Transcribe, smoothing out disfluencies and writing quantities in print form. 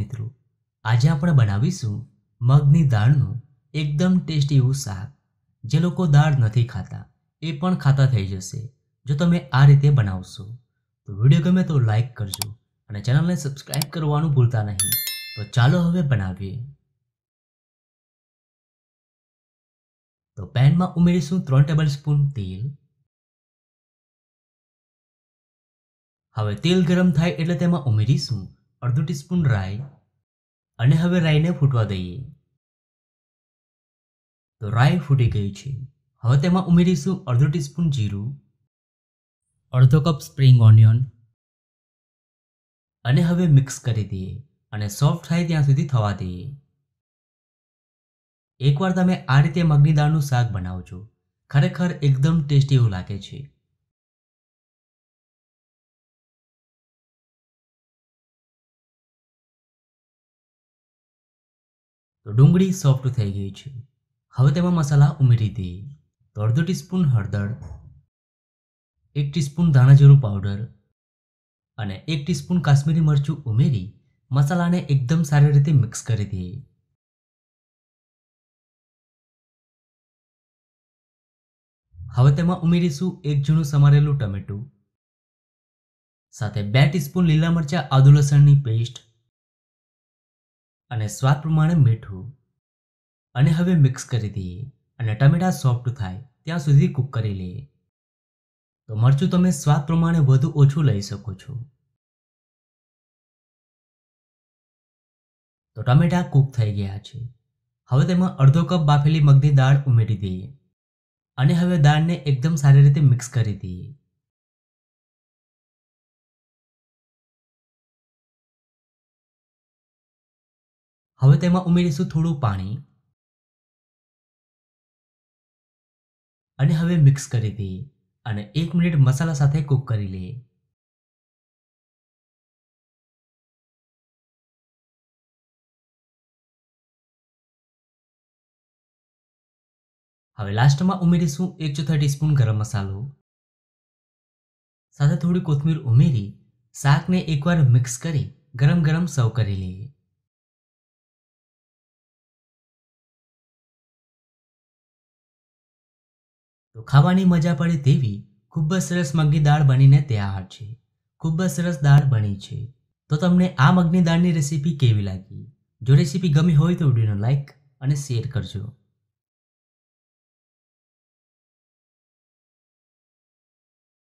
મિત્રો, આજે આપણે બનાવીશું મગની દાળનું એકદમ ટેસ્ટી એવું શાક જે લોકો દાળ નથી ખાતા એ પણ ખાતા થઈ જશે જો તમે આ રીતે બનાવશો। તો વિડીયો ગમે તો લાઈક કરજો અને ચેનલને સબસ્ક્રાઇબ કરવાનું ભૂલતા નહીં। તો ચાલો હવે બનાવીએ। તો પેનમાં ઉમેરીશું 3 ટેબલસ્પૂન તેલ। હવે તેલ ગરમ થાય એટલે તેમાં ઉમેરીશું અડધો ટીસ્પૂન રાઈ અને હવે રાઈને ફૂટવા દઈએ। તો રાઈ ફૂટી ગઈ છે। હવે તેમાં ઉમેરીશું અડધો ટીસ્પૂન જીરું, અડધો કપ સ્પ્રિંગ ઓનિયન અને હવે મિક્સ કરી દઈએ અને સોફ્ટ થાય ત્યાં સુધી થવા દઈએ। એકવાર તમે આ રીતે મગની દાળનું શાક બનાવજો, ખરેખર એકદમ ટેસ્ટી એવું લાગે છે। તો ડુંગળી સોફ્ટ થઈ ગઈ છે। હવે તેમાં મસાલા ઉમેરી દઈએ। તો અડધો ટીસ્પૂન હળદર, 1 ટીસ્પૂન ધાણા જીરું પાવડર અને 1 ટીસ્પૂન કાશ્મીરી મરચું ઉમેરી મસાલાને એકદમ સારી રીતે મિક્સ કરી દઈએ। હવે તેમાં ઉમેરીશું 1 ઝીણું સમારેલું ટમેટું સાથે 2 ટીસ્પૂન લીલા મરચાં આદુ લસણની પેસ્ટ અને સ્વાદ પ્રમાણે મીઠું અને હવે મિક્સ કરી દઈએ અને ટમેટા સોફ્ટ થાય ત્યાં સુધી કૂક કરી લઈએ। તો મરચું તમે સ્વાદ પ્રમાણે વધુ ઓછું લઈ શકો છો। તો ટમેટા કૂક થઈ ગયા છે। હવે તેમાં અડધો કપ બાફેલી મગની દાળ ઉમેરી દઈએ અને હવે દાળને એકદમ સારી રીતે મિક્સ કરી દઈએ। હવે તેમાં ઉમેરીશું થોડું પાણી અને હવે મિક્સ કરી દઈએ અને 1 મિનિટ મસાલા સાથે કૂક કરી લઈએ। હવે લાસ્ટમાં ઉમેરીશું 1/4 ટીસ્પૂન ગરમ મસાલો સાથે થોડી કોથમીર ઉમેરી શાકને એકવાર મિક્સ કરી ગરમ ગરમ સર્વ કરી લઈએ। તો ખાવાની મજા પડે તેવી ખૂબ જ સરસ મગની દાળ બનીને તૈયાર છે। ખૂબ જ સરસ દાળ બની છે। તો તમને આ મગની દાળની રેસીપી કેવી લાગી? જો રેસીપી ગમી હોય તો વિડીયોને લાઈક અને શેર કરજો।